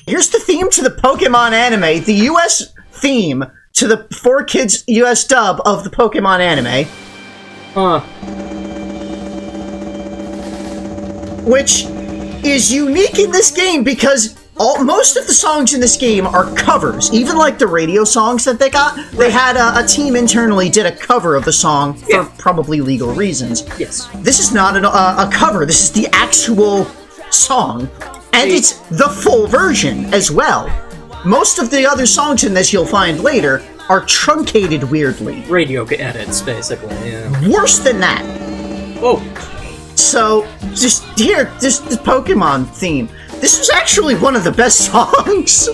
Here's the theme to the Pokemon anime, the US theme to the 4Kids US dub of the Pokemon anime. Huh. Which is unique in this game because most of the songs in this game are covers. Even like the radio songs that they got, they had a team internally did a cover of the song for probably legal reasons. Yes. This is not a cover. This is the actual song. And it's the full version as well. Most of the other songs in this you'll find later are truncated weirdly. Radio edits, basically, yeah. Worse than that. Oh. So, just here, this Pokemon theme. This was actually one of the best songs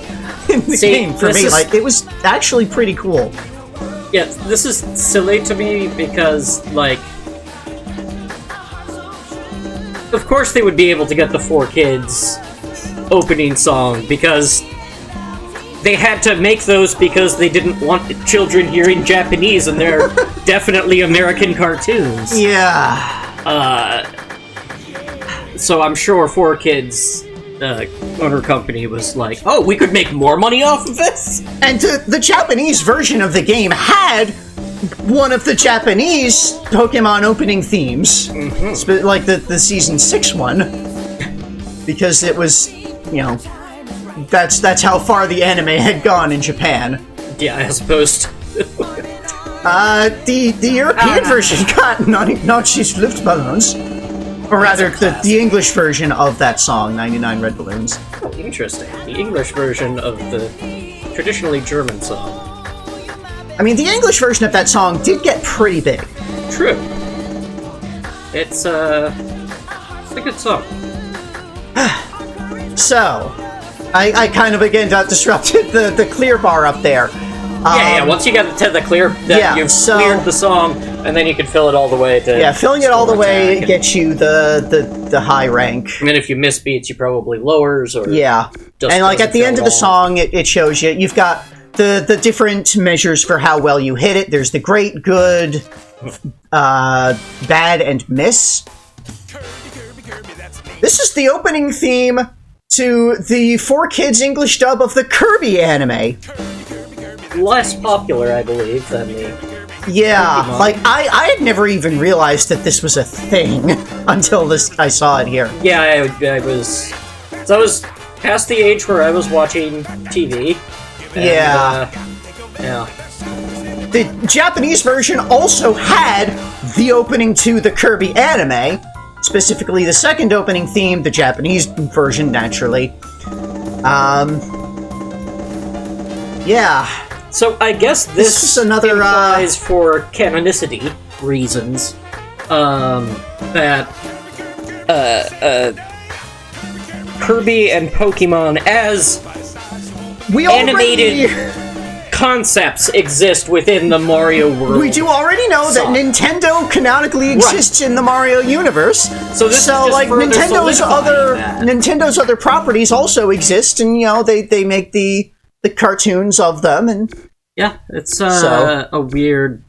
in the game for me. Like, it was actually pretty cool. Yeah, this is silly to me because, like, of course they would be able to get the 4Kids opening song because they had to make those because they didn't want children hearing Japanese, and they're definitely American cartoons. Yeah. So I'm sure 4Kids owner company was like, oh, we could make more money off of this? And the Japanese version of the game had one of the Japanese Pokemon opening themes. Mm-hmm. Like the Season 6 one. Because it was, you know, that's how far the anime had gone in Japan. Yeah, as opposed to... the European version got Nazi's Luftballons. Or rather, the English version of that song, 99 Red Balloons. Oh, interesting. The English version of the traditionally German song. I mean, the English version of that song did get pretty big. True. It's a good song. So, I kind of, again, disrupted the clear bar up there. Once you get to the clear, you've cleared the song, and then you can fill it all the way to... Yeah, filling it all the way gets you the high rank. And then if you miss beats, you probably lowers, or... Yeah. And, like, at the end of the song, it shows you... You've got the different measures for how well you hit it. There's the great, good, bad, and miss. This is the opening theme to the 4Kids English dub of the Kirby anime. Less popular, I believe, than the... Yeah, like, I had never even realized that this was a thing until I saw it here. Yeah, I was past the age where I was watching TV. And, yeah. The Japanese version also had the opening to the Kirby anime, specifically the second opening theme, the Japanese version, naturally. Yeah. So I guess this is another implies, for canonicity reasons, that Kirby and Pokemon as animated concepts exist within the Mario world. We do already know that Nintendo canonically exists in the Mario universe. So this is just like Nintendo's other properties also exist, and you know they make the cartoons of them, and yeah, it's a weird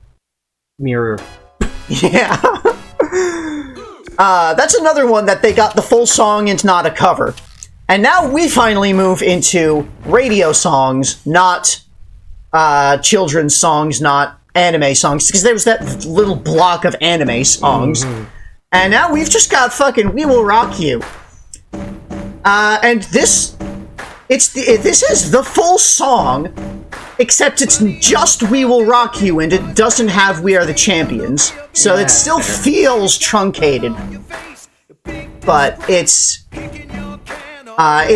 mirror. Yeah. That's another one that they got the full song and not a cover. And now we finally move into radio songs, not children's songs, not anime songs, because there was that little block of anime songs. Mm-hmm. And now we've just got fucking We Will Rock You. And this is the full song, except it's just We Will Rock You, and it doesn't have We Are the Champions. So it still feels truncated. But it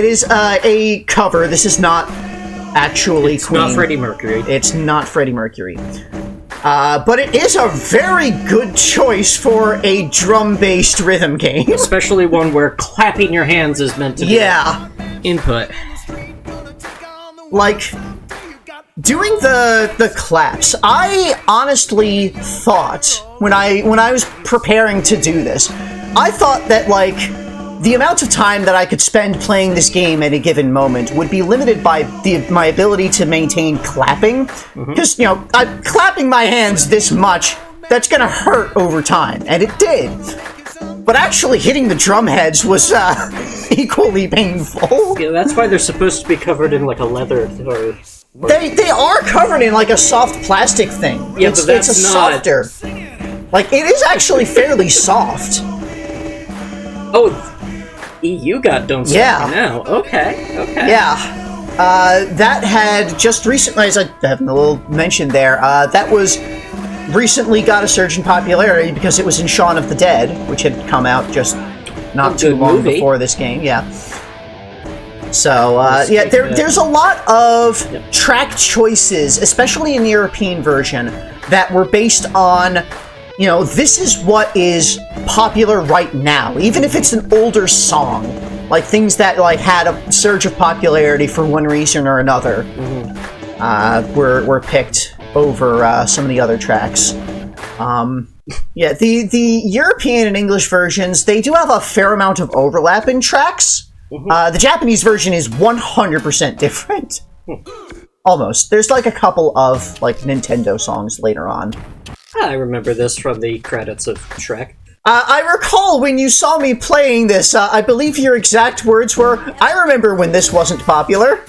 is a cover. This is not actually Queen. It's not Freddie Mercury. It's not Freddie Mercury. But it is a very good choice for a drum-based rhythm game. Especially one where clapping your hands is meant to be input. Like, doing the claps, I honestly thought, when I was preparing to do this, I thought that, like, the amount of time that I could spend playing this game at a given moment would be limited by my ability to maintain clapping. Because, you know, I'm clapping my hands this much, that's gonna hurt over time. And it did. but actually hitting the drum heads was equally painful. Yeah, that's why they're supposed to be covered in like a leather or They are covered in like a soft plastic thing. Yeah, but that's it's a not... softer. Like, it is actually fairly soft. Oh, EU got Don't Stop Me Now. Okay. Yeah. That had just recently, as I haven't a little mentioned there, that was recently got a surge in popularity because it was in Shaun of the Dead, which had come out just not too long before this game. Yeah. So, yeah, there's a lot of track choices, especially in the European version, that were based on, you know, this is what is popular right now, even if it's an older song. Like, things that, like, had a surge of popularity for one reason or another, were picked over some of the other tracks. Yeah, the European and English versions, they do have a fair amount of overlap in tracks. The Japanese version is 100% different. Almost. There's like a couple of like Nintendo songs later on. I remember this from the credits of Shrek. I recall when you saw me playing this, I believe your exact words were, "I remember when this wasn't popular."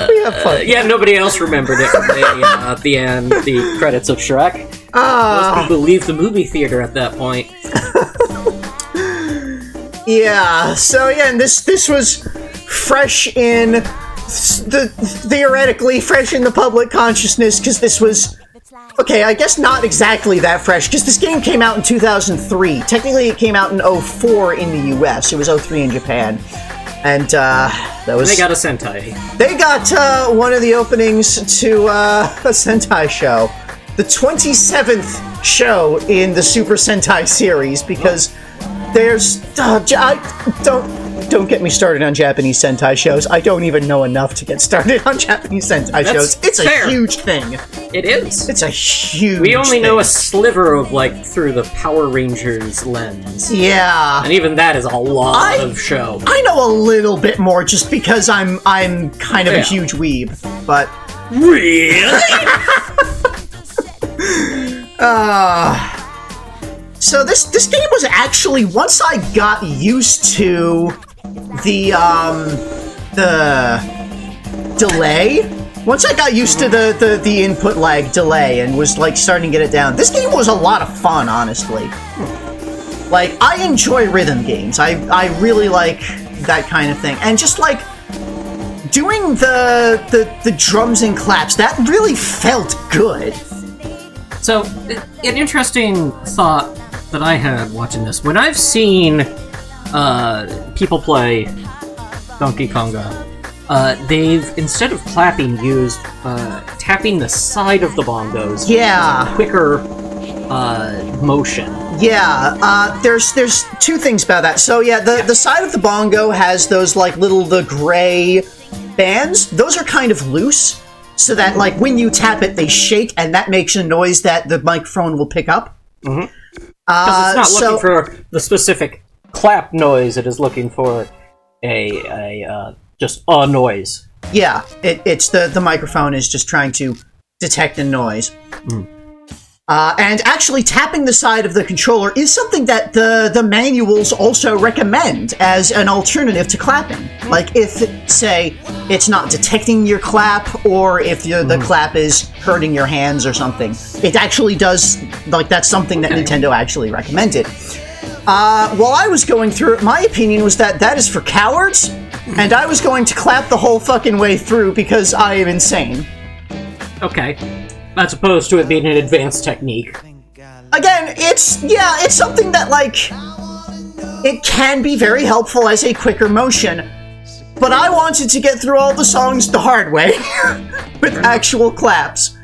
We have fun. Yeah, nobody else remembered it at the end, the credits of Shrek. Most people leave the movie theater at that point. Yeah, so yeah, and this was fresh in theoretically fresh in the public consciousness, because this was, okay, I guess not exactly that fresh, because this game came out in 2003. Technically, it came out in 2004 in the US. It was 2003 in Japan. And, that was... They got a Sentai. They got, one of the openings to, a Sentai show. The 27th show in the Super Sentai series, because there's... Don't get me started on Japanese Sentai shows. I don't even know enough to get started on Japanese Sentai shows. It's fair. A huge thing. It is. It's a huge We only thing. know a sliver of, like, through the Power Rangers lens. Yeah. And even that is a lot of show. I know a little bit more just because I'm kind of a huge weeb, but... Really? So this game was actually, once I got used to the delay, once I got used to the input lag delay and was like starting to get it down, this game was a lot of fun, honestly. Like, I enjoy rhythm games. I really like that kind of thing. And just like doing the drums and claps, that really felt good. So, an interesting thought that I had watching this, when I've seen people play Donkey Konga, they've, instead of clapping, used tapping the side of the bongos. Yeah. Quicker motion. Yeah, there's two things about that. So yeah, the side of the bongo has those like the gray bands. Those are kind of loose, so that like when you tap it, they shake, and that makes a noise that the microphone will pick up. Mm-hmm. Because it's not looking for the specific clap noise; it is looking for just a noise. Yeah, it's the microphone is just trying to detect a noise. And actually tapping the side of the controller is something that the manuals also recommend as an alternative to clapping. Like, if, say, it's not detecting your clap, or if the clap is hurting your hands or something, it actually does, like, that's something that Nintendo actually recommended. While I was going through it, my opinion was that is for cowards, and I was going to clap the whole fucking way through because I am insane. Okay. As opposed to it being an advanced technique. Again, it's something that, like, it can be very helpful as a quicker motion, but I wanted to get through all the songs the hard way, with actual claps,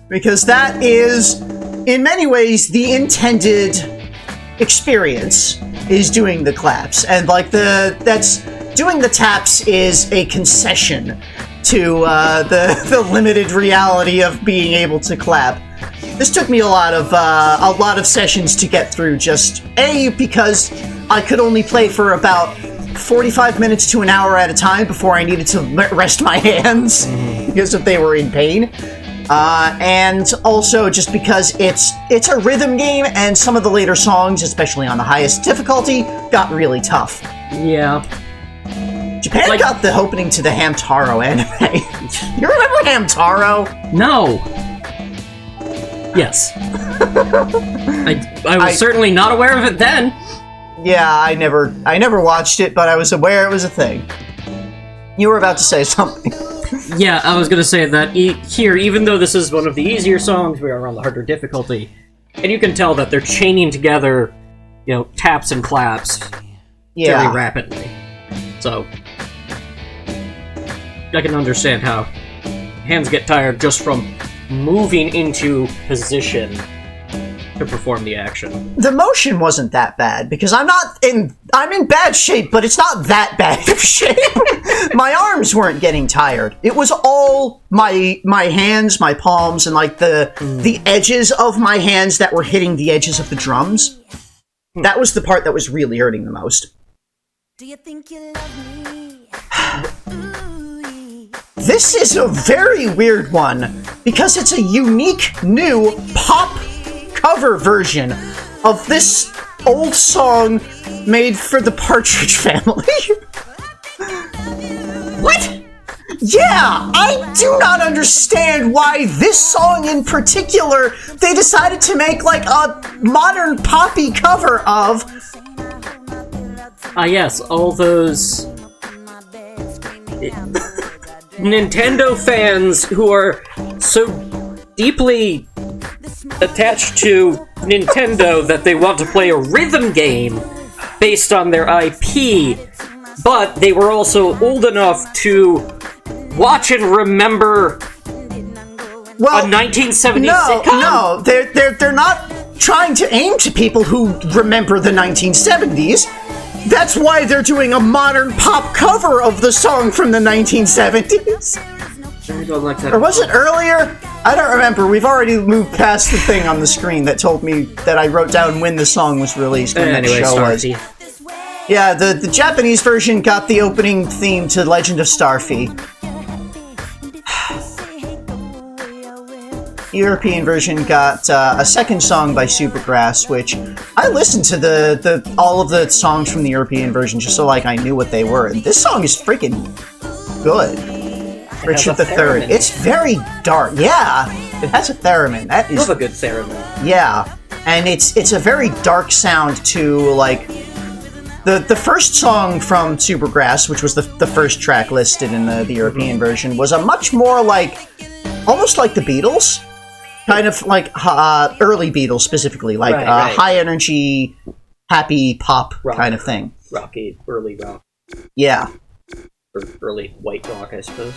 because that is, in many ways, the intended experience, is doing the claps, and, like, doing the taps is a concession to the limited reality of being able to clap. This took me a lot of sessions to get through, just because I could only play for about 45 minutes to an hour at a time before I needed to rest my hands because if they were in pain. And also just because it's a rhythm game, and some of the later songs, especially on the highest difficulty, got really tough. Yeah. Japan got the opening to the Hamtaro anime. You remember Hamtaro? No. Yes. I was certainly not aware of it then. Yeah, I never watched it, but I was aware it was a thing. You were about to say something. Yeah, I was gonna say that here, even though this is one of the easier songs, we are on the harder difficulty, and you can tell that they're chaining together, taps and claps very rapidly. So, I can understand how hands get tired just from moving into position to perform the action. The motion wasn't that bad, because I'm in bad shape, but it's not that bad of shape. My arms weren't getting tired. It was all my hands, my palms, and like the edges of my hands that were hitting the edges of the drums. That was the part that was really hurting the most. Do you think you love me? This is a very weird one, because it's a unique new pop cover version of this old song made for the Partridge Family. What? Yeah, I do not understand why this song in particular they decided to make like a modern poppy cover of. Yes, all those Nintendo fans who are so deeply attached to Nintendo that they want to play a rhythm game based on their IP, but they were also old enough to watch and remember a 1970s sitcom? No, they're not trying to aim to people who remember the 1970s. That's why they're doing a modern pop cover of the song from the 1970s. Or was it earlier? I don't remember. We've already moved past the thing on the screen that told me that I wrote down when the song was released. When anyway, that show was. Yeah, the Japanese version got the opening theme to Legend of Starfy. European version got a second song by Supergrass, which I listened to all of the songs from the European version just so like I knew what they were. And this song is freaking good. Richard III. It's very dark. Yeah, it has a theremin. That is a good theremin. Yeah, and it's a very dark sound to like the first song from Supergrass, which was the first track listed in the European version, was a much more like almost like the Beatles. Kind of like early Beatles specifically, like high energy, happy pop kind of thing. Rocky, early rock. Yeah. Or early white rock, I suppose.